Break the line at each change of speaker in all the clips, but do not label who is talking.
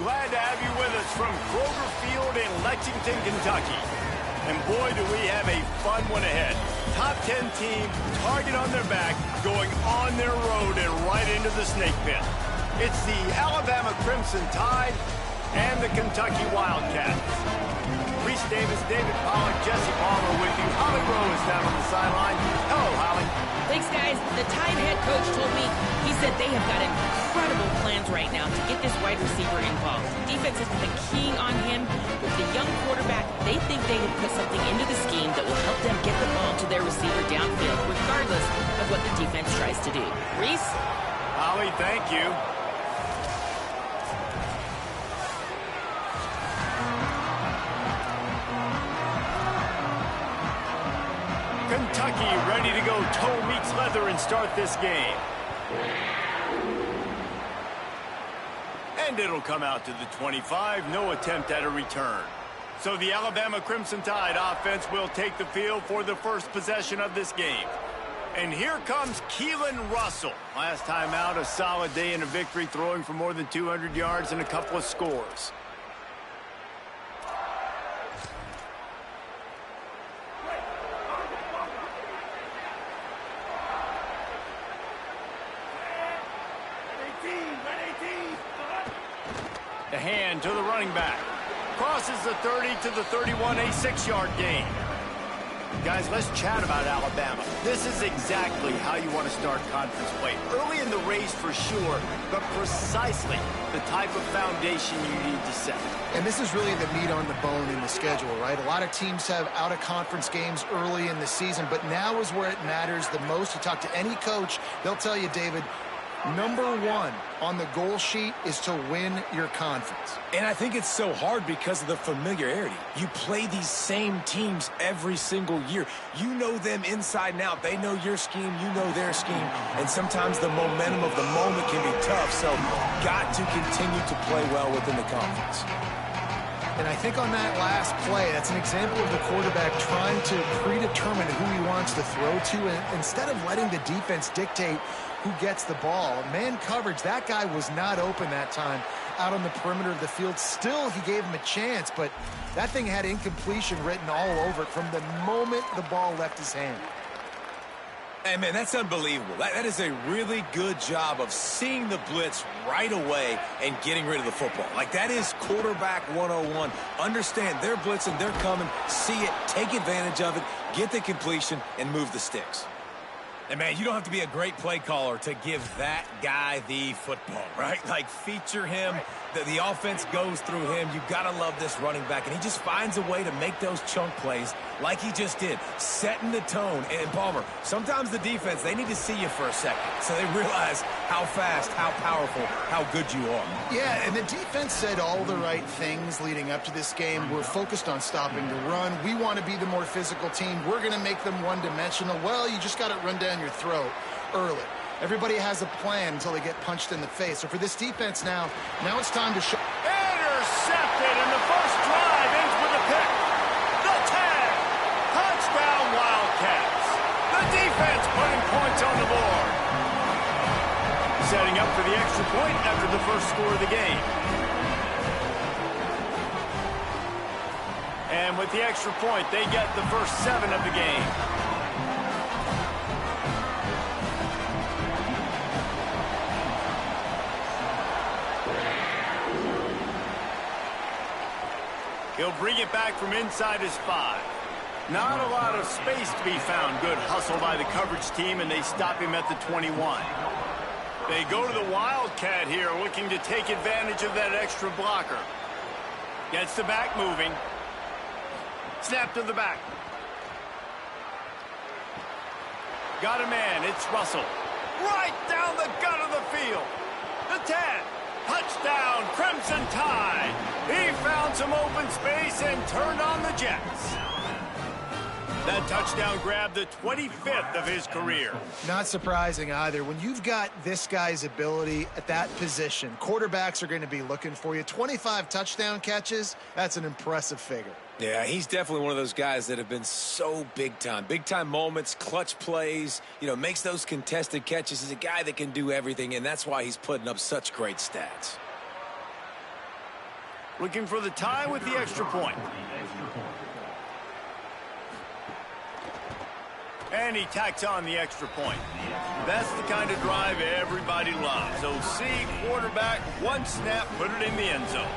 Glad to have you with us from Kroger Field in Lexington, Kentucky. And boy, do we have a fun one ahead. Top 10 team, target on their back, going on their road and right into the snake pit. It's the Alabama Crimson Tide and the Kentucky Wildcats. Reese Davis, David Pollack, Jesse Palmer with you. Holly Rowe is down on the sideline. Hello, Holly.
Thanks, guys. The Tide head coach told me, he said they have got incredible plans right now to get this wide receiver involved. Defense has been keying on him. With the young quarterback, they think they can put something into the scheme that will help them get the ball to their receiver downfield, regardless of what the defense tries to do. Reese?
Holly, thank you. Kentucky ready to go toe meets leather and start this game. And it'll come out to the 25. No attempt at a return. So the Alabama Crimson Tide offense will take the field for the first possession of this game. And here comes Keelan Russell. Last time out, a solid day in a victory, throwing for more than 200 yards and a couple of scores. The hand to the running back. Crosses the 30 to the 31, a 6-yard gain. Guys, let's chat about Alabama. This is exactly how you want to start conference play. Early in the race for sure, but precisely the type of foundation you need to set.
And this is really the meat on the bone in the schedule, right? A lot of teams have out-of-conference games early in the season, but now is where it matters the most. You talk to any coach, they'll tell you, David, number one on the goal sheet is to win your conference.
And I think it's so hard because of the familiarity. You play these same teams every single year. You know them inside and out. They know your scheme, you know their scheme. And sometimes the momentum of the moment can be tough. So got to continue to play well within the conference.
And I think on that last play, that's an example of the quarterback trying to predetermine who he wants to throw to. And instead of letting the defense dictate who gets the ball. Man coverage, that guy was not open that time out on the perimeter of the field. Still, he gave him a chance, but that thing had incompletion written all over it from the moment the ball left his hand.
Hey, man, that's unbelievable. That is a really good job of seeing the blitz right away and getting rid of the football. Like, that is quarterback 101. Understand they're blitzing, they're coming, see it, take advantage of it, get the completion, and move the sticks. And, man, you don't have to be a great play caller to give that guy the football, right? Like, feature him. The offense goes through him. You've got to love this running back. And he just finds a way to make those chunk plays like he just did, setting the tone. And, Palmer, sometimes the defense, they need to see you for a second so they realize how fast, how powerful, how good you are.
Yeah, and the defense said all the right things leading up to this game. We're focused on stopping the run. We want to be the more physical team. We're going to make them one-dimensional. Well, you just got to run down your throat early. Everybody has a plan until they get punched in the face. So for this defense now it's time to show.
Intercepted, and the first drive ends with a pick. The 10. Touchdown, Wildcats. The defense putting points on the board. Setting up for the extra point after the first score of the game. And with the extra point, they get the first 7 of the game. He'll bring it back from inside his 5. Not a lot of space to be found. Good hustle by the coverage team, and they stop him at the 21. They go to the Wildcat here, looking to take advantage of that extra blocker. Gets the back moving. Snap to the back. Got a man. It's Russell. Right down the gut of the field. The 10. Touchdown, Crimson Tide. He found some open space and turned on the Jets. That touchdown grabbed the 25th of his career.
Not surprising either. When you've got this guy's ability at that position, quarterbacks are going to be looking for you. 25 touchdown catches, that's an impressive figure.
Yeah, he's definitely one of those guys that have been so big time. Big time moments, clutch plays, makes those contested catches. He's a guy that can do everything, and that's why he's putting up such great stats.
Looking for the tie with the extra point. And he tacks on the extra point. That's the kind of drive everybody loves. So see, quarterback, one snap, put it in the end zone.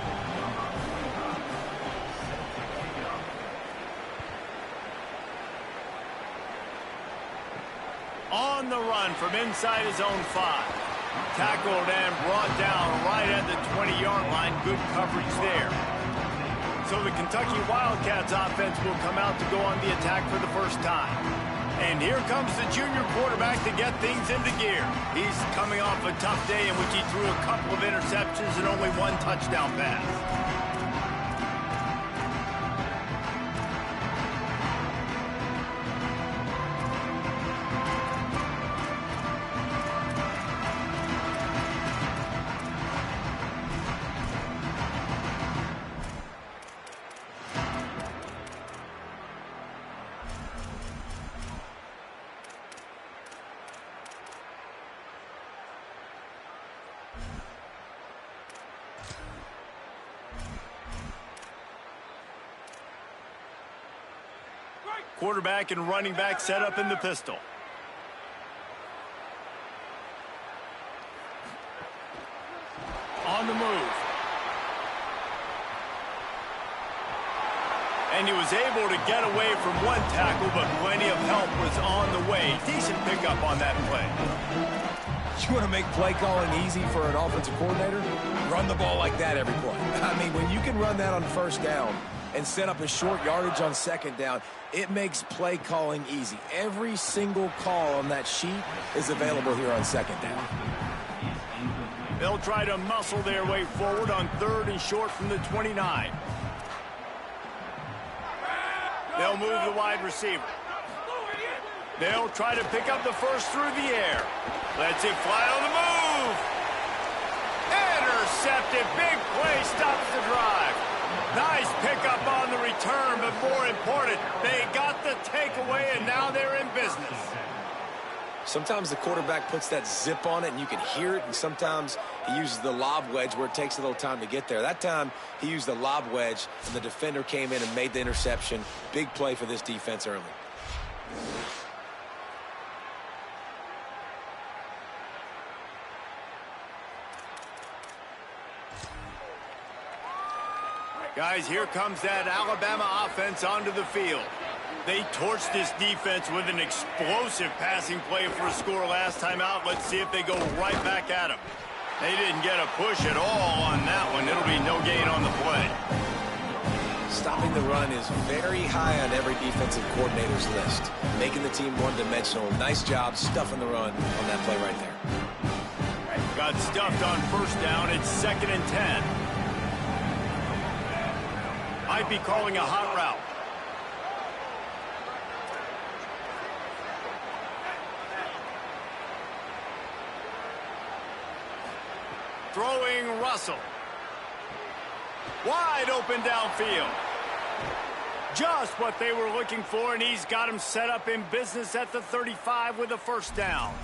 On the run from inside his own 5. Tackled and brought down right at the 20-yard line. Good coverage there. So the Kentucky Wildcats offense will come out to go on the attack for the first time. And here comes the junior quarterback to get things into gear. He's coming off a tough day in which he threw a couple of interceptions and only one touchdown pass. Quarterback and running back set up in the pistol. On the move. And he was able to get away from one tackle, but plenty of help was on the way. Decent pickup on that play.
You want to make play calling easy for an offensive coordinator? Run the ball like that every play. I mean, when you can run that on first down and set up a short yardage on second down, it makes play calling easy. Every single call on that sheet is available here on second down.
They'll try to muscle their way forward on 3rd and short from the 29. They'll move the wide receiver. They'll try to pick up the first through the air. Lets it fly on the move. Intercepted. Big play stops the drive. Nice pickup on the return, but more important, they got the takeaway, and now they're in business.
Sometimes the quarterback puts that zip on it, and you can hear it, and sometimes he uses the lob wedge where it takes a little time to get there. That time, he used the lob wedge, and the defender came in and made the interception. Big play for this defense early.
Guys, here comes that Alabama offense onto the field. They torched this defense with an explosive passing play for a score last time out. Let's see if they go right back at them. They didn't get a push at all on that one. It'll be no gain on the play.
Stopping the run is very high on every defensive coordinator's list. Making the team one-dimensional. Nice job stuffing the run on that play right there.
Got stuffed on first down. It's 2nd and 10. Might be calling a hot route. Throwing Russell. Wide open downfield. Just what they were looking for, and he's got him set up in business at the 35 with a first down.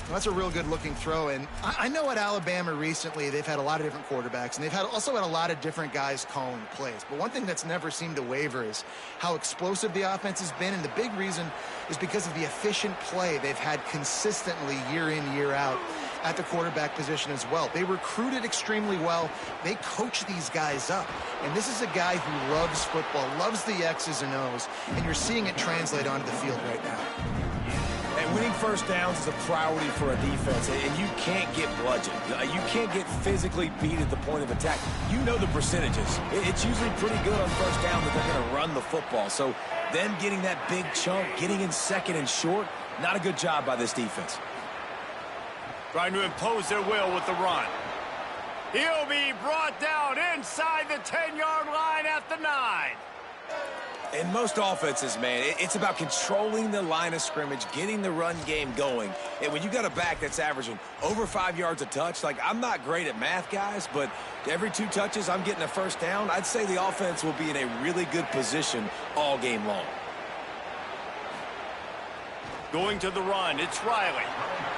Well, that's a real good-looking throw, and I know at Alabama recently they've had a lot of different quarterbacks, and they've also had a lot of different guys calling plays. But one thing that's never seemed to waver is how explosive the offense has been, and the big reason is because of the efficient play they've had consistently year in, year out at the quarterback position as well. They recruited extremely well. They coach these guys up, and this is a guy who loves football, loves the X's and O's, and you're seeing it translate onto the field right now.
And winning first downs is a priority for a defense, and you can't get bludgeoned. You can't get physically beat at the point of attack. You know the percentages. It's usually pretty good on first down that they're going to run the football. So them getting that big chunk, getting in 2nd and short, not a good job by this defense.
Trying to impose their will with the run. He'll be brought down inside the 10-yard line at the 9.
In most offenses, man, it's about controlling the line of scrimmage, getting the run game going. And when you got a back that's averaging over 5 yards a touch, like, I'm not great at math, guys, but every 2 touches, I'm getting a first down. I'd say the offense will be in a really good position all game long.
Going to the run, it's Riley.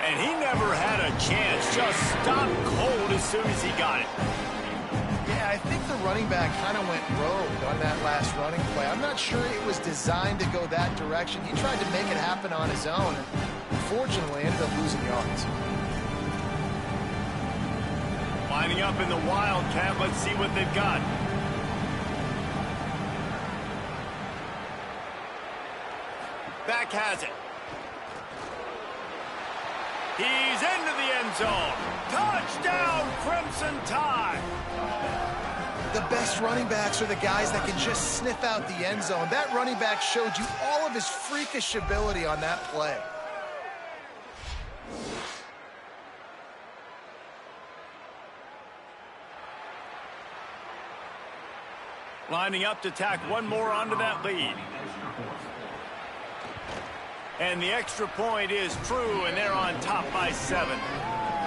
And he never had a chance. Just stopped cold as soon as he got it. Yeah,
I think the running back kind of went rogue on that last running play. I'm not sure it was designed to go that direction. He tried to make it happen on his own, and unfortunately ended up losing yards.
Lining up in the Wildcat. Let's see what they've got. Back has it. He's into the end zone. Touchdown, Crimson Tide.
The best running backs are the guys that can just sniff out the end zone. That running back showed you all of his freakish ability on that play.
Lining up to tack one more onto that lead. And the extra point is true, and they're on top by 7.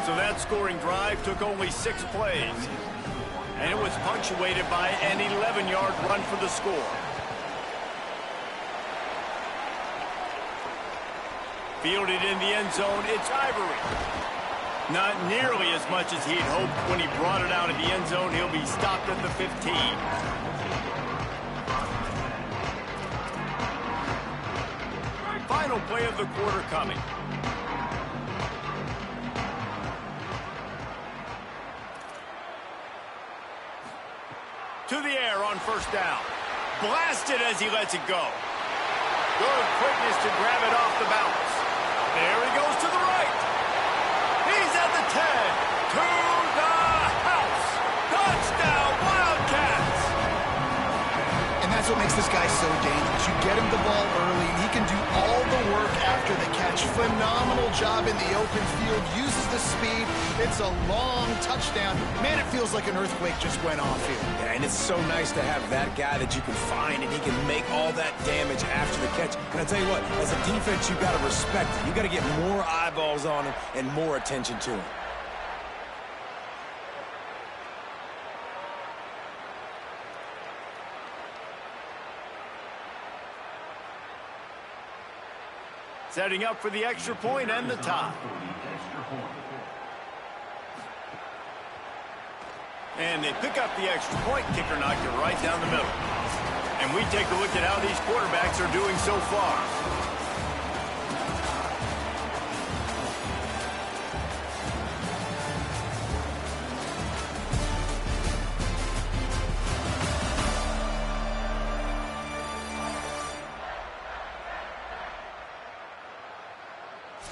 So that scoring drive took only 6 plays. And it was punctuated by an 11-yard run for the score. Fielded in the end zone, it's Ivory. Not nearly as much as he'd hoped when he brought it out of the end zone. He'll be stopped at the 15. Final play of the quarter coming. To the air on first down. Blasted as he lets it go. Good quickness to grab it off the bounce. There he goes to the right. He's at the 10. To the house. Touchdown, Wildcats.
And that's what makes this guy so dangerous. You get him the ball early, and he can do all the work after the catch. Phenomenal job in the open field. Uses the speed. It's a long touchdown. Man, it feels like an earthquake just went off here.
Yeah, and it's so nice to have that guy that you can find, and he can make all that damage after the catch. And I tell you what, as a defense, you got to respect him. You got to get more eyeballs on him and more attention to him.
Setting up for the extra point and the tie. And they pick up the extra point. Kicker knocked it right down the middle. And we take a look at how these quarterbacks are doing so far.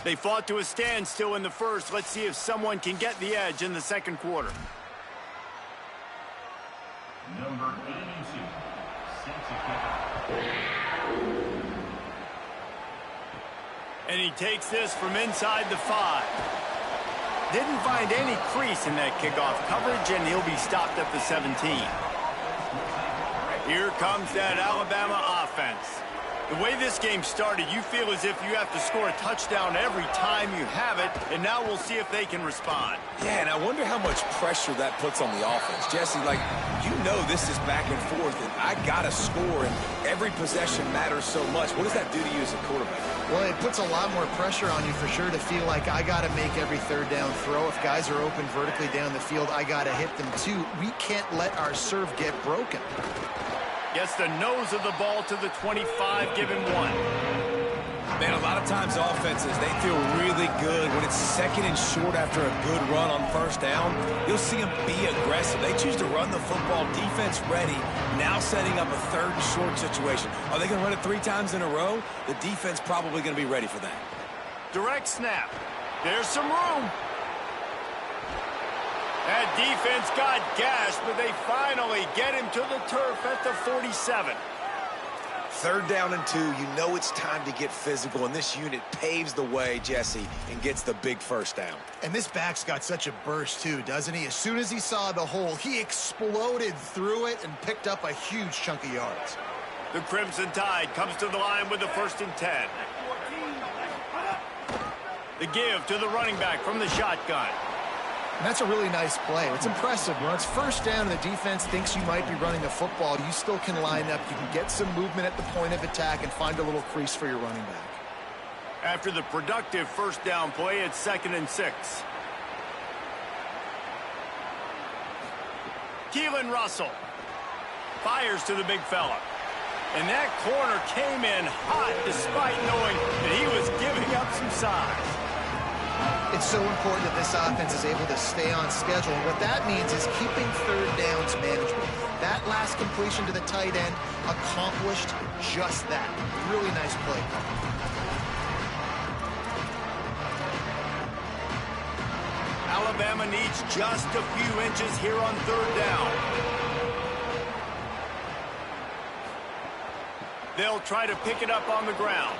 They fought to a standstill in the first. Let's see if someone can get the edge in the second quarter.
Number 82, sets a kickoff.
And he takes this from inside the 5. Didn't find any crease in that kickoff coverage, and he'll be stopped at the 17. Here comes that Alabama offense. The way this game started, you feel as if you have to score a touchdown every time you have it, and now we'll see if they can respond.
Yeah, and I wonder how much pressure that puts on the offense. Jesse, like, you know this is back and forth, and I got to score, and every possession matters so much. What does that do to you as a quarterback?
Well, it puts a lot more pressure on you for sure to feel like I got to make every third down throw. If guys are open vertically down the field, I got to hit them too. We can't let our serve get broken.
Gets the nose of the ball to the 25, give him 1.
Man, a lot of times offenses, they feel really good when it's second and short after a good run on first down. You'll see them be aggressive. They choose to run the football, defense ready, now setting up a third and short situation. Are they going to run it 3 times in a row? The defense probably going to be ready for that.
Direct snap. There's some room. That defense got gashed, but they finally get him to the turf at the 47.
Third down and 2, you know it's time to get physical, and this unit paves the way, Jesse, and gets the big first down.
And this back's got such a burst too, doesn't he? As soon as he saw the hole, he exploded through it and picked up a huge chunk of yards.
The Crimson Tide comes to the line with the 1st and 10. The give to the running back from the shotgun.
And that's a really nice play. It's impressive. When it's first down and the defense thinks you might be running the football, you still can line up. You can get some movement at the point of attack and find a little crease for your running back.
After the productive first down play, it's 2nd and 6. Keelan Russell fires to the big fella. And that corner came in hot despite knowing that he was giving up some size.
It's so important that this offense is able to stay on schedule. And what that means is keeping third downs manageable. That last completion to the tight end accomplished just that. Really nice play call.
Alabama needs just a few inches here on third down. They'll try to pick it up on the ground.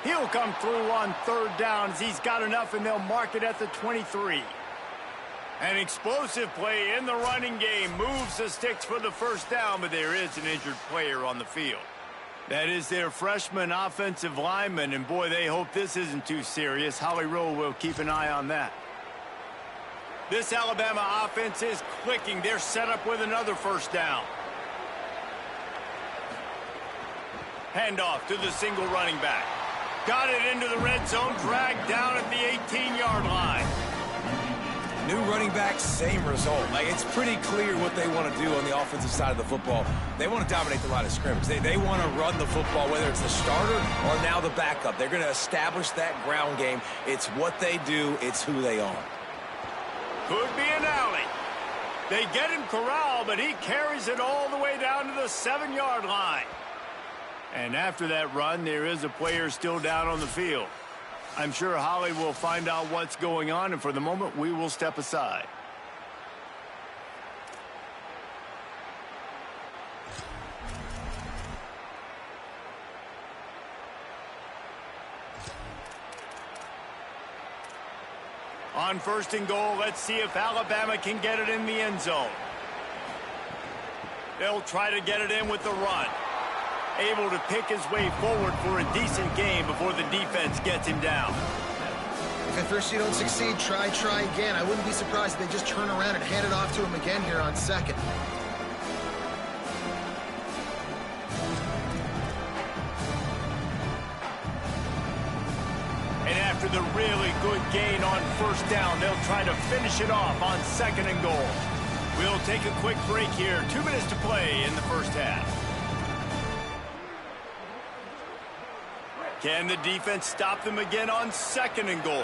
He'll come through on third down as he's got enough, and they'll mark it at the 23. An explosive play in the running game moves the sticks for the first down, but there is an injured player on the field. That is their freshman offensive lineman, and boy, they hope this isn't too serious. Holly Rowe will keep an eye on that. This Alabama offense is clicking. They're set up with another first down. Handoff to the single running back. Got it into the red zone, dragged down at the 18-yard line.
New running back, same result. Like, it's pretty clear what they want to do on the offensive side of the football. They want to dominate the line of scrimmage. They want to run the football, whether it's the starter or now the backup. They're going to establish that ground game. It's what they do. It's who they are.
Could be an alley. They get him corralled, but he carries it all the way down to the 7-yard line. And after that run, there is a player still down on the field. I'm sure Holly will find out what's going on, and for the moment, we will step aside. On first and goal, let's see if Alabama can get it in the end zone. They'll try to get it in with the run. Able to pick his way forward for a decent game before the defense gets him down.
If at first you don't succeed, try again. I wouldn't be surprised if they just turn around and hand it off to him again here on second.
And after the really good gain on first down, they'll try to finish it off on second and goal. We'll take a quick break here. 2 minutes to play in the first half. Can the defense stop them again on second and goal?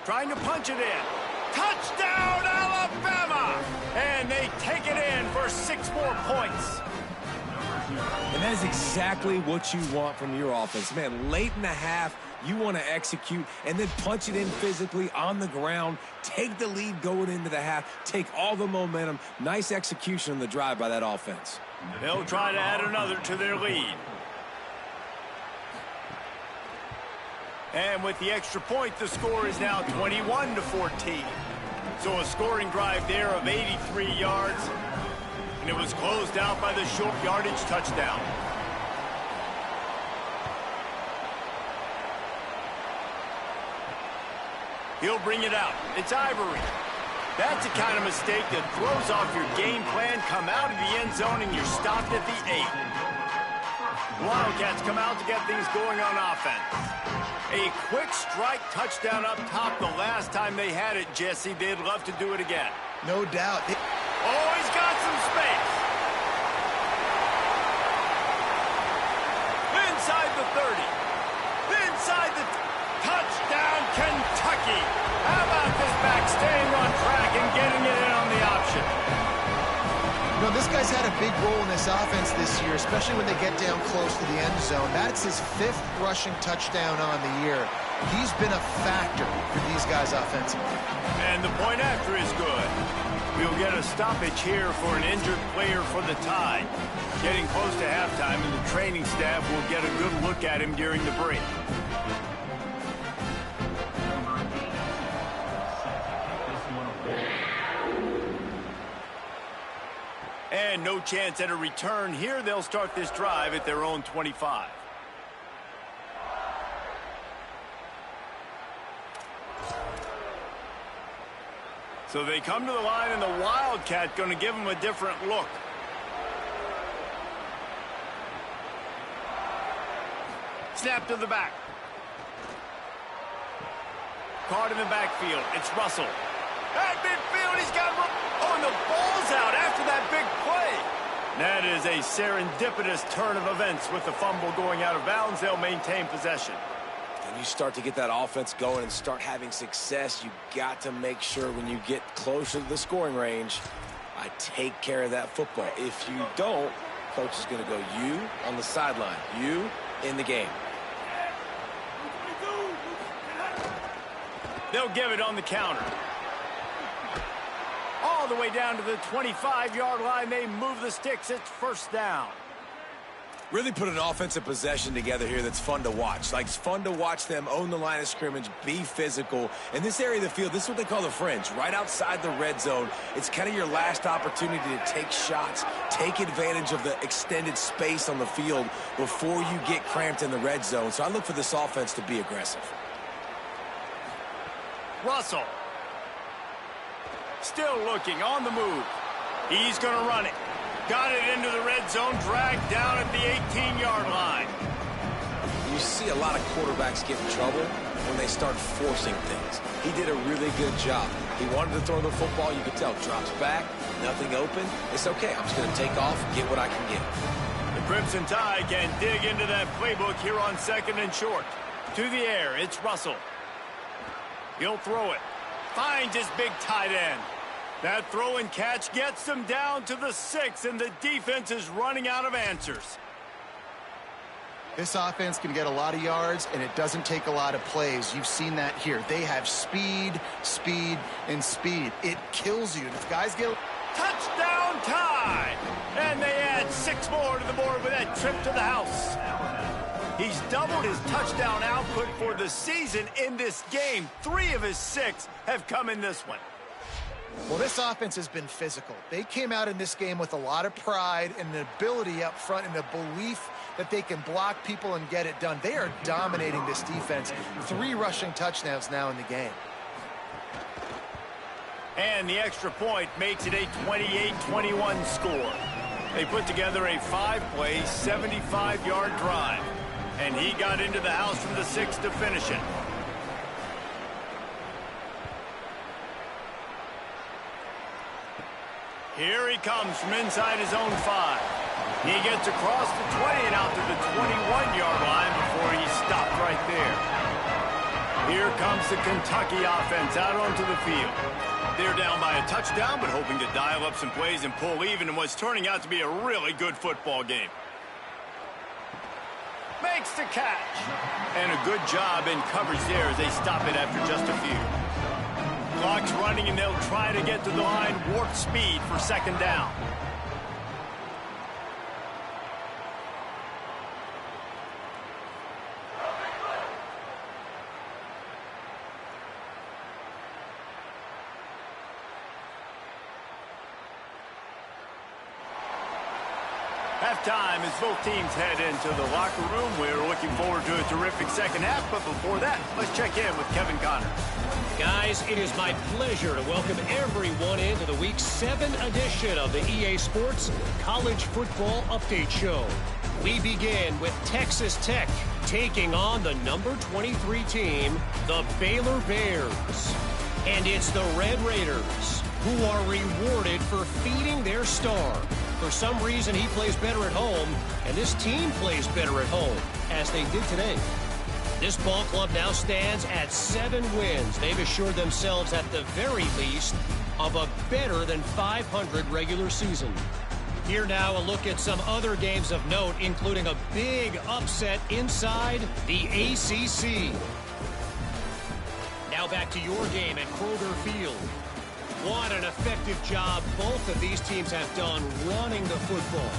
Trying to punch it in. Touchdown, Alabama! And they take it in for 6 more points.
And that is exactly what you want from your offense. Man, late in the half, you want to execute and then punch it in physically on the ground. Take the lead going into the half. Take all the momentum. Nice execution on the drive by that offense.
They'll try to add another to their lead. And with the extra point, the score is now 21-14. So a scoring drive there of 83 yards. And it was closed out by the short yardage touchdown. He'll bring it out. It's Ivory. That's the kind of mistake that throws off your game plan. Come out of the end zone and you're stopped at the 8. Wildcats come out to get things going on offense. A quick strike touchdown up top the last time they had it, Jesse. They'd love to do it again.
No doubt.
Oh, he's got some space. Inside the 30. Inside the touchdown, Kentucky. How about this back staying on track and getting it in on the option?
You know, this guy's had a big role in this offense this year, especially when they get down close to the end zone. That's his 5th rushing touchdown on the year. He's been a factor for these guys offensively.
And the point after is good. We'll get a stoppage here for an injured player for the tie. Getting close to halftime, and the training staff will get a good look at him during the break. And no chance at a return here. They'll start this drive at their own 25. So they come to the line, and the Wildcat going to give them a different look. Snap to the back. caught in the backfield. It's Russell. At midfield, he's got... Oh, and the ball's out after that big play. That is a serendipitous turn of events. With the fumble going out of bounds, they'll maintain possession.
When you start to get that offense going and start having success, you got to make sure when you get closer to the scoring range, I take care of that football. If you don't, coach is going to go, you on the sideline, you in the game.
They'll give it on the counter. All the way down to the 25-yard line. They move the sticks. It's first down.
Really put an offensive possession together here that's fun to watch. Like, it's fun to watch them own the line of scrimmage, be physical. In this area of the field, this is what they call the fringe, right outside the red zone. It's kind of your last opportunity to take shots, take advantage of the extended space on the field before you get cramped in the red zone. So I look for this offense to be aggressive.
Russell. Still looking, on the move. He's going to run it. Got it into the red zone, dragged down at the 18-yard line.
You see a lot of quarterbacks get in trouble when they start forcing things. He did a really good job. He wanted to throw the football. You could tell. Drops back, nothing open. It's okay. I'm just going to take off, get what I can get.
The Crimson Tide can dig into that playbook here on 2nd and short. To the air, it's Russell. He'll throw it. Finds his big tight end. That throw and catch gets them down to the 6, and the defense is running out of answers.
This offense can get a lot of yards, and it doesn't take a lot of plays. You've seen that here. They have speed, speed, and speed. It kills you. And if guys get...
Touchdown Tide! And they add 6 more to the board with that trip to the house. He's doubled his touchdown output for the season in this game. 3 of his 6 have come in this one.
Well, this offense has been physical. They came out in this game with a lot of pride and an ability up front and a belief that they can block people and get it done. They are dominating this defense. 3 rushing touchdowns now in the game.
And the extra point makes it a 28-21 score. They put together a 5-play, 75-yard drive. And he got into the house from the 6 to finish it. Here he comes from inside his own 5. He gets across the 20 and out to the 21-yard line before he stopped right there. Here comes the Kentucky offense out onto the field. They're down by a touchdown, but hoping to dial up some plays and pull even in what's turning out to be a really good football game. Makes the catch. And a good job in coverage there as they stop it after just a few. Clock's running, and they'll try to get to the line warp speed for 2nd down. Halftime as both teams head into the locker room. We're looking forward to a terrific second half, but before that, let's check in with Kevin Connor.
Guys, it is my pleasure to welcome everyone into the Week 7 edition of the EA Sports College Football Update Show. We begin with Texas Tech taking on the number 23 team, the Baylor Bears. And it's the Red Raiders who are rewarded for feeding their star. For some reason, he plays better at home, and this team plays better at home, as they did today. This ball club now stands at 7 wins. They've assured themselves at the very least of a better than 500 regular season. Here now a look at some other games of note, including a big upset inside the ACC. Now back to your game at Kroger Field. What an effective job both of these teams have done running the football.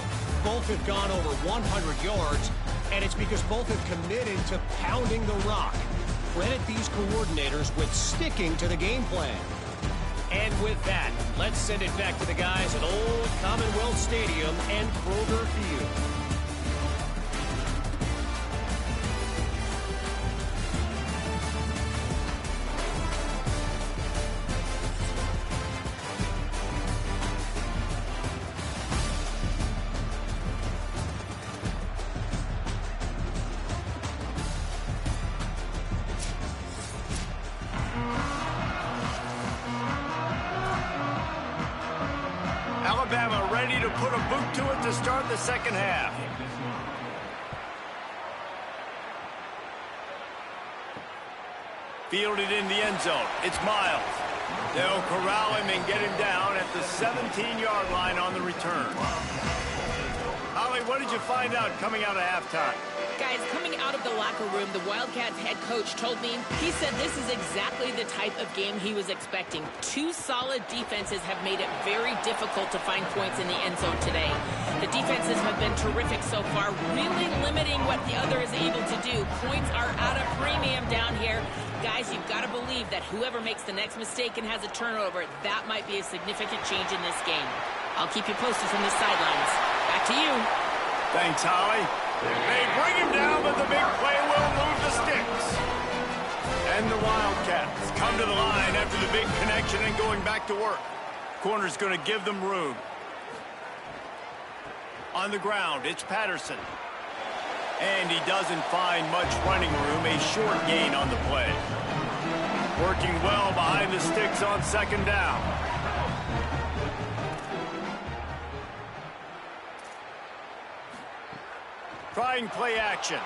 Both have gone over 100 yards, and it's because both have committed to pounding the rock. Credit these coordinators with sticking to the game plan. And with that, let's send it back to the guys at Old Commonwealth Stadium and Kroger Field.
ready to put a boot to it to start the second half. Fielded in the end zone. It's Miles. They'll corral him and get him down at the 17-yard line on the return. Holly, what did you find out coming out of halftime?
Guys, coming out of the locker room, the Wildcats head coach told me, he said this is exactly the type of game he was expecting. Two solid defenses have made it very difficult to find points in the end zone today. The defenses have been terrific so far, really limiting what the other is able to do. Points are at a premium down here. Guys, you've got to believe that whoever makes the next mistake and has a turnover, that might be a significant change in this game. I'll keep you posted from the sidelines. Back to you.
Thanks, Holly. They bring him down, but the big play will move the sticks. And the Wildcats come to the line after the big connection and going back to work. Corner's going to give them room. On the ground, it's Patterson. And he doesn't find much running room, a short gain on the play. Working well behind the sticks on second down. Trying play action.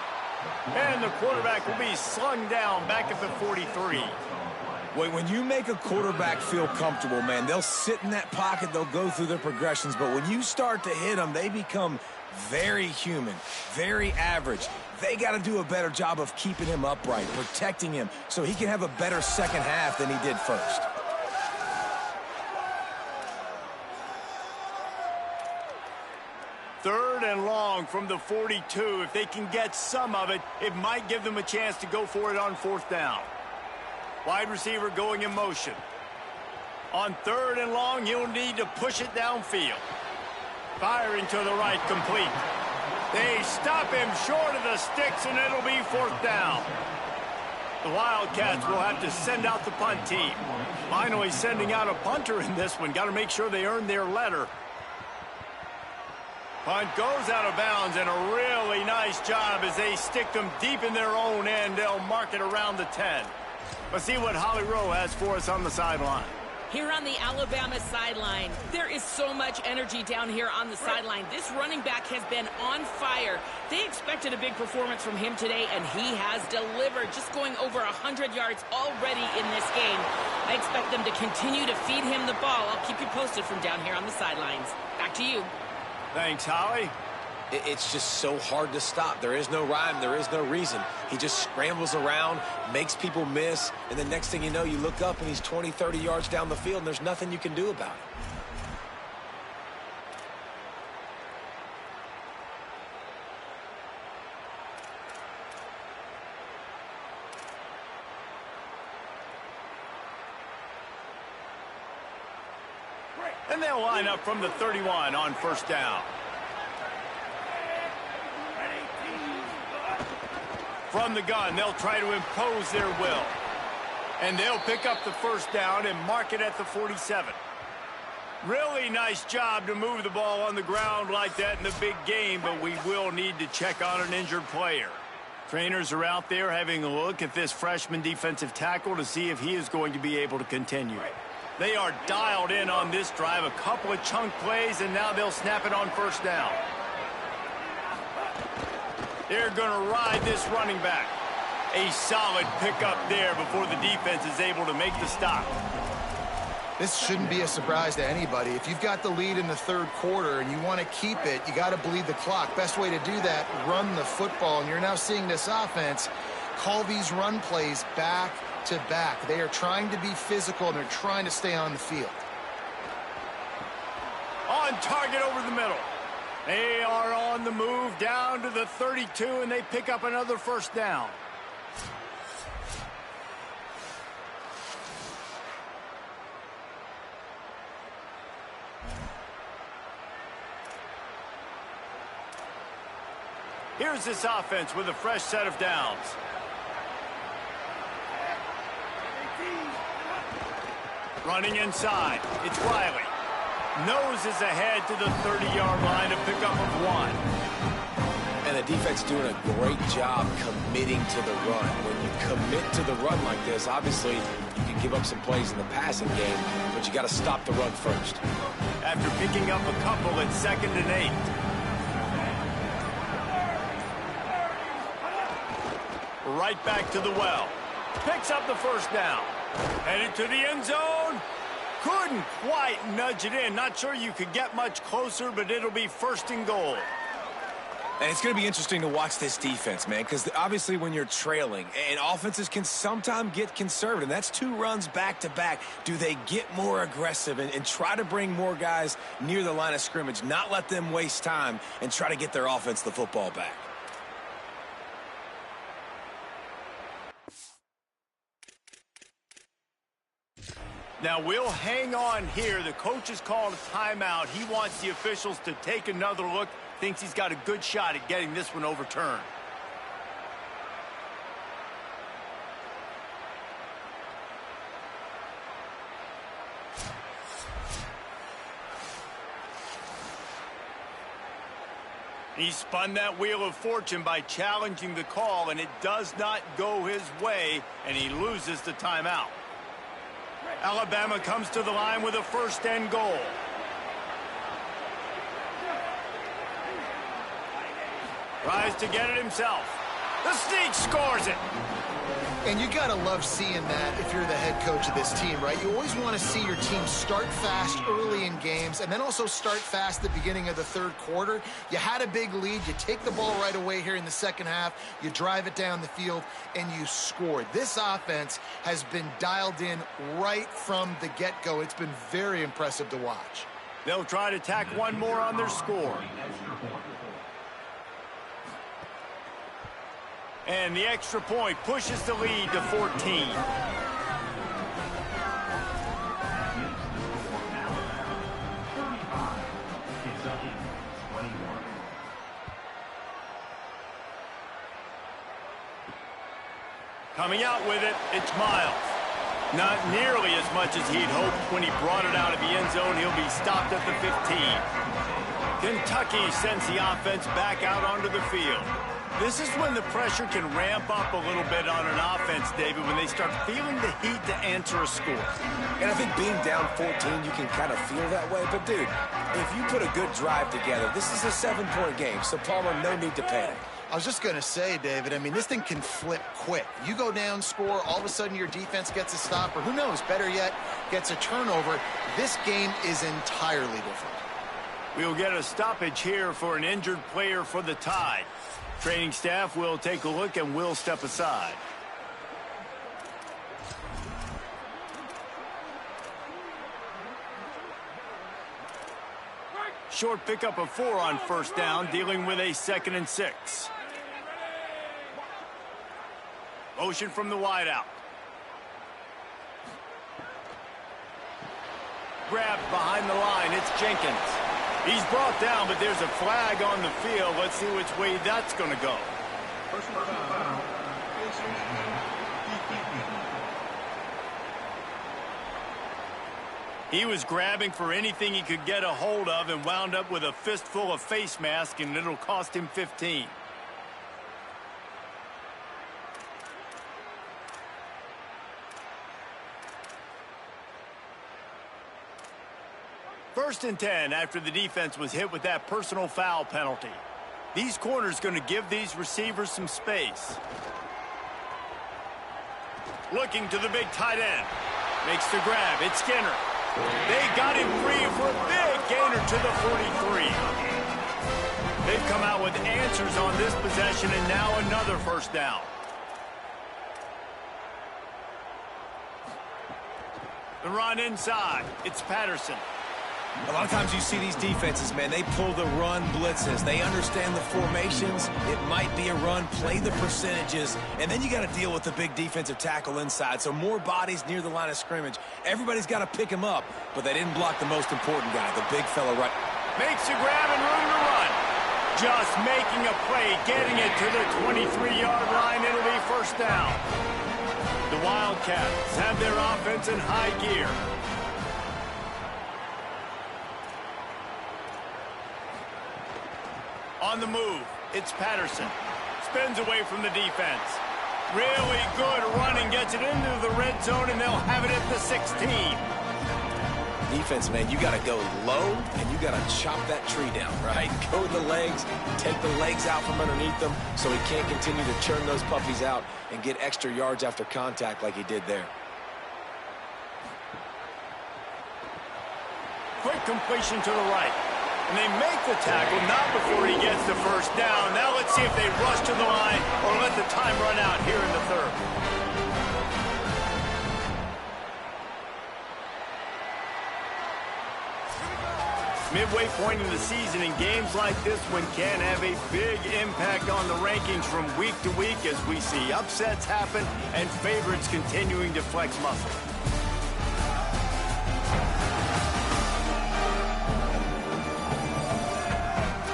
And the quarterback will be slung down back at the 43.
When you make a quarterback feel comfortable, man, they'll sit in that pocket, they'll go through their progressions, but when you start to hit them, they become very human, very average. They got to do a better job of keeping him upright, protecting him, so he can have a better second half than he did first.
Third and long from the 42. If they can get some of it, it might give them a chance to go for it on fourth down. Wide receiver going in motion. On third and long, he'll need to push it downfield. Firing to the right, complete. They stop him short of the sticks, and it'll be fourth down. The Wildcats will have to send out the punt team. Finally sending out a punter in this one. Got to make sure they earn their letter. Punt goes out of bounds, and a really nice job as they stick them deep in their own end. They'll mark it around the 10. Let's see what Holly Rowe has for us on the sideline.
Here on the Alabama sideline, there is so much energy down here on the sideline. This running back has been on fire. They expected a big performance from him today, and he has delivered, just going over 100 yards already in this game. I expect them to continue to feed him the ball. I'll keep you posted from down here on the sidelines. Back to you.
Thanks, Holly.
It's just so hard to stop. There is no rhyme. There is no reason. He just scrambles around, makes people miss, and the next thing you know, you look up and he's 20, 30 yards down the field, and there's nothing you can do about it.
And they'll line up from the 31 on first down. From the gun, they'll try to impose their will. And they'll pick up the first down and mark it at the 47. Really nice job to move the ball on the ground like that in the big game, but we will need to check on an injured player. Trainers are out there having a look at this freshman defensive tackle to see if he is going to be able to continue. They are dialed in on this drive, a couple of chunk plays, and now they'll snap it on first down. They're going to ride this running back. A solid pickup there before the defense is able to make the stop.
This shouldn't be a surprise to anybody. If you've got the lead in the third quarter and you want to keep it, you got to bleed the clock. Best way to do that, run the football. And you're now seeing this offense call these run plays back to back. They are trying to be physical, and they're trying to stay on the field.
On target over the middle. They are on the move down to the 32, and they pick up another first down. Here's this offense with a fresh set of downs. Running inside, it's Riley. Noses ahead to the 30-yard line, a pickup of 1.
And a defense doing a great job committing to the run. When you commit to the run like this, obviously you can give up some plays in the passing game, but you got to stop the run first.
After picking up a couple at 2nd and 8. Right back to the well. Picks up the first down. Headed to the end zone. Couldn't quite nudge it in. Not sure you could get much closer, but it'll be 1st and goal.
And it's going to be interesting to watch this defense, man, because obviously when you're trailing, and offenses can sometimes get conservative. That's 2 runs back-to-back. Do they get more aggressive and try to bring more guys near the line of scrimmage, not let them waste time, and try to get their offense the football back?
Now, we'll hang on here. The coach has called a timeout. He wants the officials to take another look. Thinks he's got a good shot at getting this one overturned. He spun that wheel of fortune by challenging the call, and it does not go his way, and he loses the timeout. Alabama comes to the line with a 1st and goal. Tries to get it himself. The sneak scores it.
And you got to love seeing that if you're the head coach of this team, right? You always want to see your team start fast early in games and then also start fast at the beginning of the 3rd quarter. You had a big lead. You take the ball right away here in the 2nd half. You drive it down the field, and you score. This offense has been dialed in right from the get-go. It's been very impressive to watch.
They'll try to tack one more on their score. And the extra point pushes the lead to 14. Coming out with it, it's Miles. Not nearly as much as he'd hoped when he brought it out of the end zone. He'll be stopped at the 15. Kentucky sends the offense back out onto the field. This is when the pressure can ramp up a little bit on an offense, David, when they start feeling the heat to answer a score.
And I think being down 14, you can kind of feel that way. But, dude, if you put a good drive together, this is a 7-point game, so Palmer, no need to panic.
I was just going to say, David, I mean, this thing can flip quick. You go down, score, all of a sudden your defense gets a stop, or who knows, better yet, gets a turnover. This game is entirely different.
We'll get a stoppage here for an injured player for the Tide. Training staff will take a look and will step aside. Short pickup of 4 on 1st down, dealing with a 2nd and 6. Motion from the wideout. Grabbed behind the line, it's Jenkins. He's brought down, but there's a flag on the field. Let's see which way that's going to go. He was grabbing for anything he could get a hold of and wound up with a fistful of face mask, and it'll cost him 15. First and 10 after the defense was hit with that personal foul penalty. These corners going to give these receivers some space. Looking to the big tight end. Makes the grab. It's Skinner. They got him free for a big gainer to the 43. They've come out with answers on this possession, and now another 1st down. The run inside. It's Patterson.
A lot of times you see these defenses, man, they pull the run blitzes. They understand the formations. It might be a run, play the percentages, and then you got to deal with the big defensive tackle inside. So more bodies near the line of scrimmage. Everybody's got to pick him up, but they didn't block the most important guy, the big fella right.
Makes a grab and room to run. Just making a play, getting it to the 23-yard line. It'll be 1st down. The Wildcats have their offense in high gear. On the move, It's Patterson. Spins away from the defense. Really good running. Gets it into the red zone, and they'll have it at the 16.
Defense, man, you got to go low, and you got to chop that tree down, right? Go with the legs, take the legs out from underneath them so he can't continue to churn those puppies out and get extra yards after contact like he did there.
Quick completion to the right. And they make the tackle, not before he gets the first down. Now let's see if they rush to the line or let the time run out here in the third. Midway point in the season, and games like this one can have a big impact on the rankings from week to week as we see upsets happen and favorites continuing to flex muscle.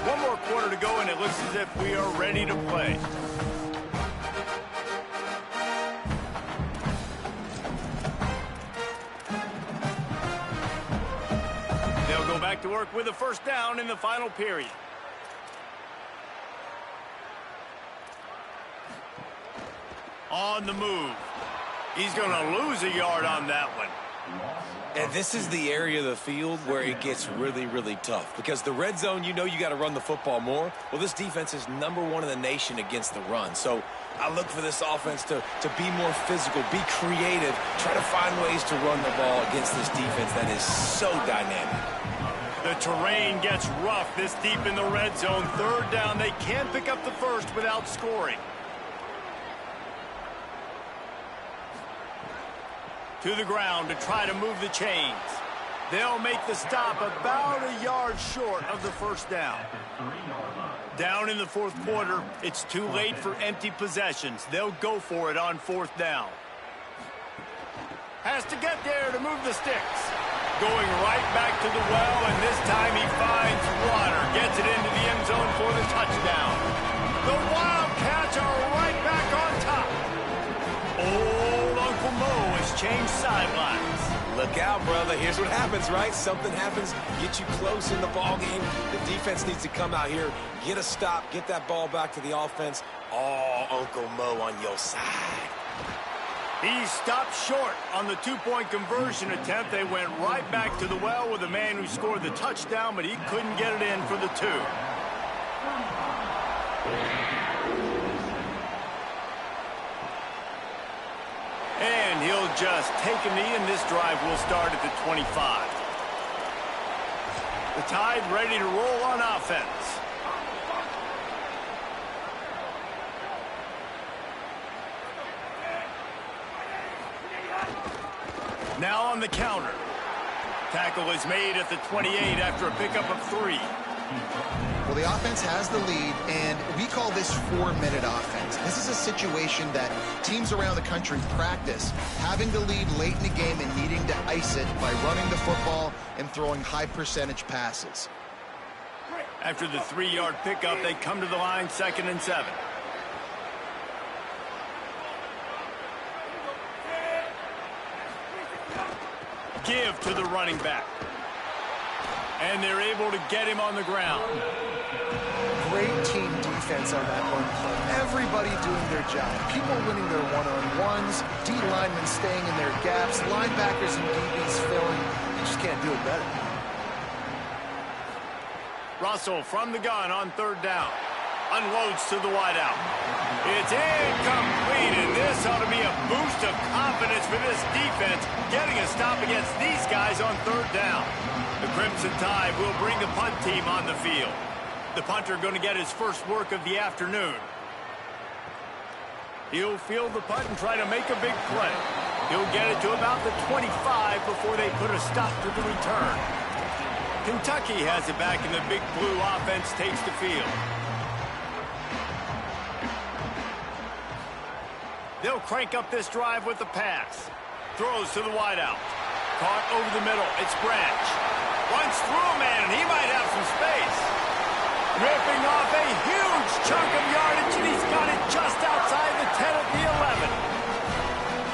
One more quarter to go, and it looks as if we are ready to play. They'll go back to work with a first down in the final period. On the move. He's going to lose a yard on that one.
And this is the area of the field where it gets really, really tough. Because the red zone, you know you got to run the football more. Well, this defense is #1 in the nation against the run. So I look for this offense to be more physical, be creative, try to find ways to run the ball against this defense that is so dynamic.
The terrain gets rough this deep in the red zone. Third down, they can't pick up the first without scoring. To the ground to try to move the chains. They'll make the stop about a yard short of the first down. Down in the fourth quarter, it's too late for empty possessions. They'll go for it on fourth down. Has to get there to move the sticks. Going right back to the well, and this time he finds water. Gets it into the end zone for the touchdown. The Wildcats are right back on top. Old Uncle Mo has changed sidelines.
Look out, brother. Here's what happens, right? Something happens, get you close in the ball game. The defense needs to come out here, get a stop, get that ball back to the offense. Oh, Uncle Mo on your side.
He stopped short on the two-point conversion attempt. They went right back to the well with the man who scored the touchdown, but he couldn't get it in for the two. And he'll just take a knee, and this drive will start at the 25. The Tide ready to roll on offense. Now on the counter. Tackle is made at the 28 after a pickup of 3.
Well, the offense has the lead, and we call this 4-minute offense. This is a situation that teams around the country practice, having the lead late in the game and needing to ice it by running the football and throwing high-percentage passes.
After the 3-yard pickup, they come to the line, 2nd and 7. Give to the running back. And they're able to get him on the ground.
Great team defense on that one play. Everybody doing their job. People winning their one-on-ones, D linemen staying in their gaps, linebackers and DBs filling. You just can't do it better. Russell from the gun on 3rd down. Unloads to the wideout.
It's incomplete, and this ought to be a boost of confidence for this defense, getting a stop against these guys on 3rd down. The Crimson Tide will bring the punt team on the field. The punter going to get his first work of the afternoon. He'll field the punt and try to make a big play. He'll get it to about the 25 before they put a stop to the return. Kentucky has it back, and the Big Blue offense takes the field. They'll crank up this drive with the pass. Throws to the wideout. Caught over the middle. It's Branch. Runs through a man, and he might have some space. Ripping off a huge chunk of yardage, and he's got it just outside the 10 of the 11.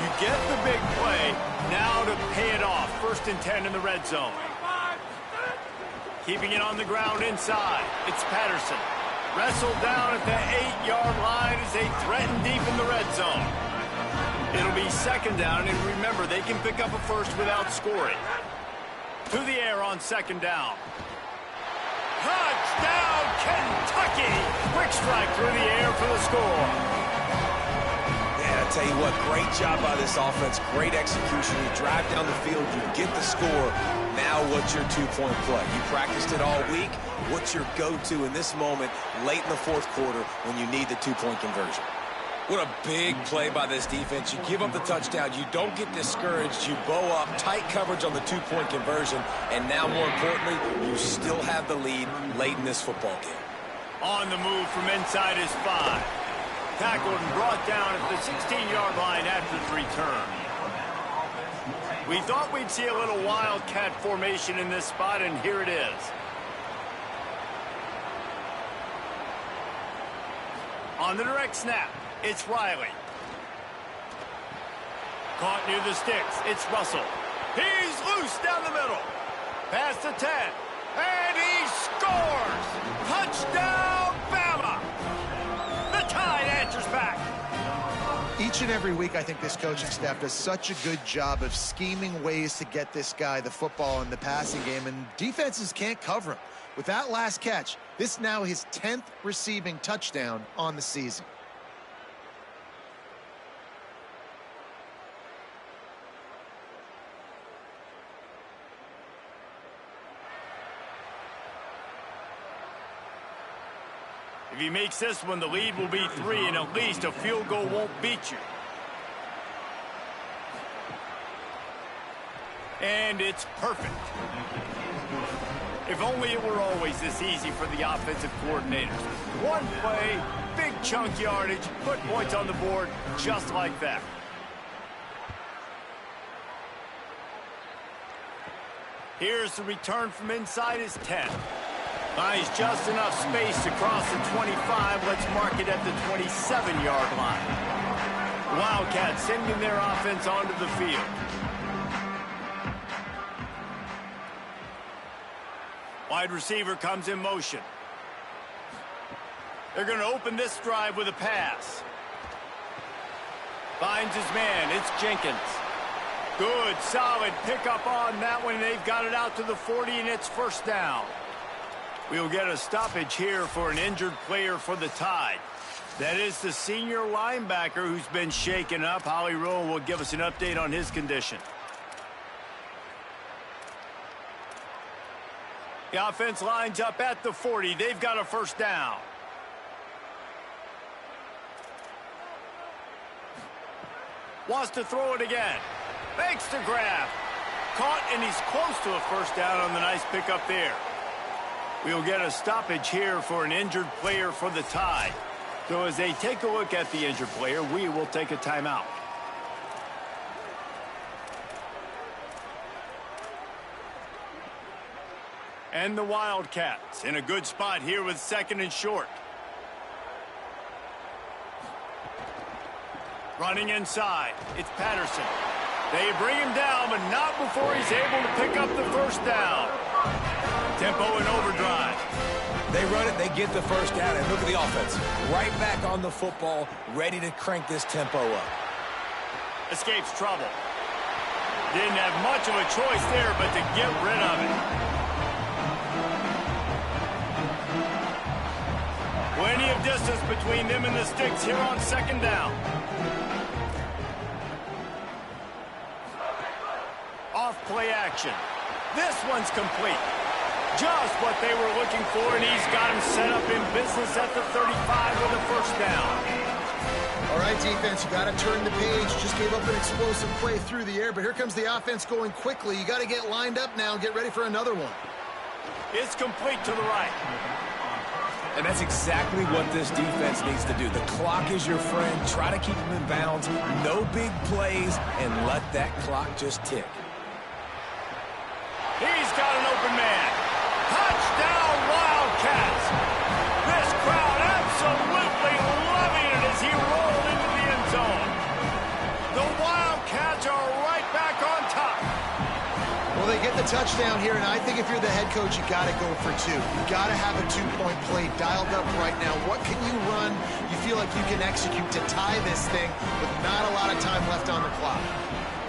You get the big play. Now to pay it off. 1st and 10 in the red zone. Keeping it on the ground inside. It's Patterson. Wrestled down at the 8-yard line as they threaten deep in the red zone. It'll be second down, and remember, they can pick up a first without scoring. To the air on second down. Touchdown, Kentucky! Quick strike through the air for the score.
Yeah, I tell you what, great job by this offense. Great execution. You drive down the field, you get the score. Now what's your two-point play? You practiced it all week. What's your go-to in this moment late in the fourth quarter when you need the two-point conversion? What a big play by this defense. You give up the touchdown. You don't get discouraged. You bow up, tight coverage on the two-point conversion. And now, more importantly, you still have the lead late in this football game.
On the move from inside his 5. Tackled and brought down at the 16-yard line after the return. We thought we'd see a little wildcat formation in this spot, and here it is. On the direct snap, it's Riley. Caught near the sticks, it's Russell. He's loose down the middle. Past the 10, and he scores! Touchdown, Bama! The Tide answers back.
Each and every week, I think this coaching staff does such a good job of scheming ways to get this guy the football in the passing game, and defenses can't cover him. With that last catch, this is now his 10th receiving touchdown on the season.
If he makes this one, the lead will be 3, and at least a field goal won't beat you. And it's perfect. If only it were always this easy for the offensive coordinators. One play, big chunk yardage, put points on the board just like that. Here's the return from inside his 10. Finds just enough space to cross the 25. Let's mark it at the 27-yard line. Wildcats sending their offense onto the field. Wide receiver comes in motion. They're going to open this drive with a pass. Finds his man. It's Jenkins. Good, solid pickup on that one. They've got it out to the 40, and it's first down. We'll get a stoppage here for an injured player for the Tide. That is the senior linebacker who's been shaken up. Holly Rowe will give us an update on his condition. The offense lines up at the 40. They've got a first down. Wants to throw it again. Makes the grab. Caught, and he's close to a first down on the nice pickup there. We'll get a stoppage here for an injured player for the Tide. So as they take a look at the injured player, we will take a timeout. And the Wildcats in a good spot here with second and short. Running inside, it's Patterson. They bring him down, but not before he's able to pick up the first down. Tempo and overdrive.
They run it, they get the first down, and look at the offense. Right back on the football, ready to crank this tempo up.
Escapes trouble. Didn't have much of a choice there, but to get rid of it. Plenty of distance between them and the sticks here on second down. Off play action. This one's complete. Just what they were looking for, and he's got him set up in business at the 35 with a first down.
All right, defense, you got to turn the page. Just gave up an explosive play through the air, but here comes the offense going quickly. You got to get lined up now and get ready for another one.
It's complete to the right.
And that's exactly what this defense needs to do. The clock is your friend. Try to keep them in bounds. No big plays, and let that clock just tick.
He's got an open man. Touchdown, Wildcats. This crowd absolutely loving it as he rolled into the end zone. The Wildcats are right back on top.
Well, they get the touchdown here, and I think if you're the head coach, you got to go for two. You got to have a two-point play dialed up right now. What can you run you feel like you can execute to tie this thing with not a lot of time left on the clock?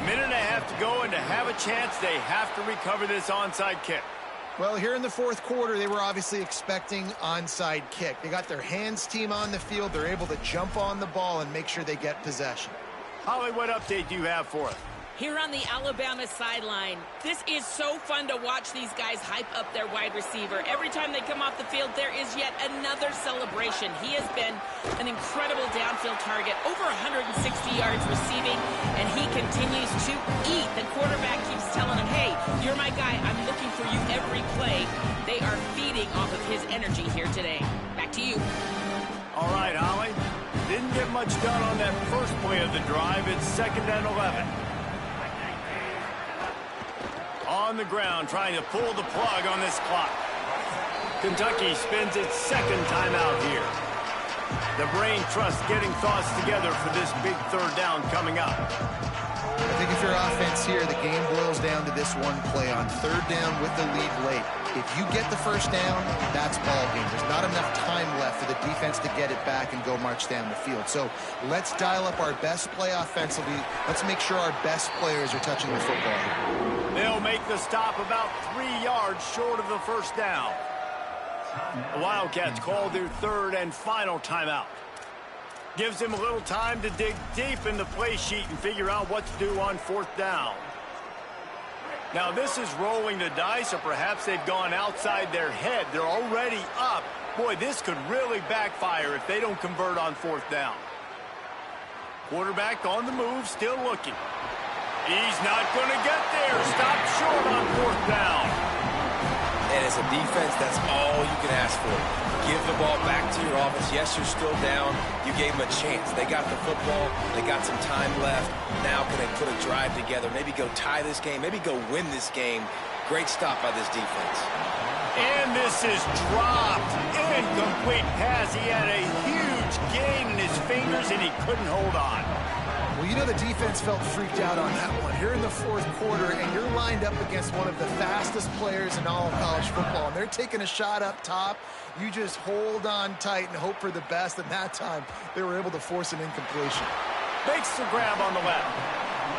Minute and a half to go, and to have a chance, they have to recover this onside kick.
Well, here in the fourth quarter, they were obviously expecting onside kick. They got their hands team on the field. They're able to jump on the ball and make sure they get possession.
Holly, what update do you have for us?
Here on the Alabama sideline, this is so fun to watch these guys hype up their wide receiver. Every time they come off the field, there is yet another celebration. He has been an incredible downfield target, over 160 yards receiving, and he continues to eat. The quarterback keeps telling him, hey, you're my guy. I'm looking for you every play. They are feeding off of his energy here today. Back to you.
All right, Holly. Didn't get much done on that first play of the drive. It's 2nd and 11. On the ground, trying to pull the plug on this clock. Kentucky spends its second timeout here. The brain trust getting thoughts together for this big third down coming up.
I think if you're offense here, the game boils down to this one play on third down with the lead late. If you get the first down, that's ball game. There's not enough time left for the defense to get it back and go march down the field. So let's dial up our best play offensively. Let's make sure our best players are touching the football here.
They'll make the stop about 3 yards short of the first down. The Wildcats called their third and final timeout. Gives them a little time to dig deep in the play sheet and figure out what to do on fourth down. Now this is rolling the dice, or perhaps they've gone outside their head. They're already up. Boy, this could really backfire if they don't convert on fourth down. Quarterback on the move, still looking. He's not going to get there. Stop short on fourth down.
And as a defense, that's all you can ask for. Give the ball back to your offense. Yes, you're still down. You gave them a chance. They got the football. They got some time left. Now can they put a drive together? Maybe go tie this game. Maybe go win this game. Great stop by this defense.
And this is dropped. Incomplete pass. He had a huge gain in his fingers, and he couldn't hold on.
Well, you know the defense felt freaked out on that one. You're in the fourth quarter, and you're lined up against one of the fastest players in all of college football. And they're taking a shot up top. You just hold on tight and hope for the best. And that time, they were able to force an incompletion.
Makes the grab on the left.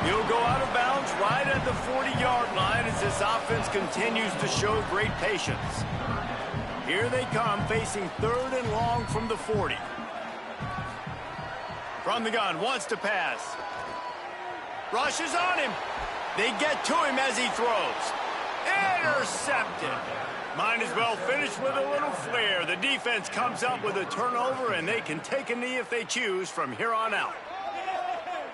He'll go out of bounds right at the 40-yard line as this offense continues to show great patience. Here they come, facing third and long from the 40. From the gun, wants to pass. Rushes on him. They get to him as he throws. Intercepted. Might as well finish with a little flair. The defense comes up with a turnover, and they can take a knee if they choose from here on out.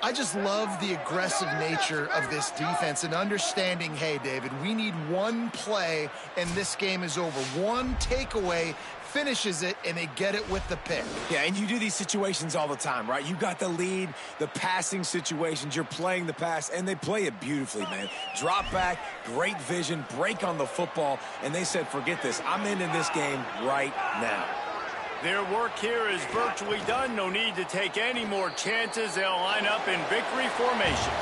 I just love the aggressive nature of this defense and understanding, hey, David, we need one play, and this game is over. One takeaway finishes it, and they get it with the pick.
Yeah, and you do these situations all the time, right? You got the lead, the passing situations, you're playing the pass, and they play it beautifully, man. Drop back, great vision, break on the football, and they said, forget this. I'm ending this game right now.
Their work here is virtually done. No need to take any more chances. They'll line up in victory formation.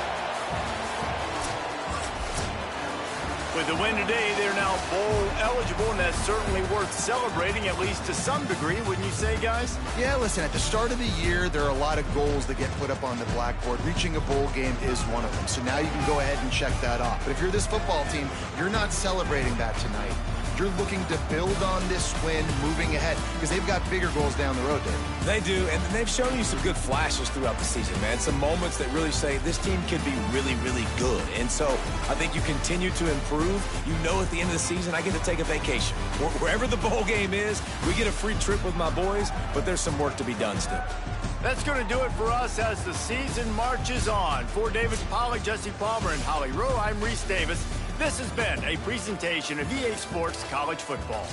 With the win today, they're now bowl eligible, and that's certainly worth celebrating, at least to some degree, wouldn't you say, guys?
Yeah, listen, at the start of the year, there are a lot of goals that get put up on the blackboard. Reaching a bowl game is one of them, so now you can go ahead and check that off. But if you're this football team, you're not celebrating that tonight. You're looking to build on this win moving ahead because they've got bigger goals down the road, David.
They do, and they've shown you some good flashes throughout the season, man. Some moments that really say this team could be really, really good. And so I think you continue to improve. You know at the end of the season, I get to take a vacation. Wherever the bowl game is, we get a free trip with my boys, but there's some work to be done still.
That's going to do it for us as the season marches on. For David Pollack, Jesse Palmer, and Holly Rowe, I'm Reese Davis. This has been a presentation of EA Sports College Football.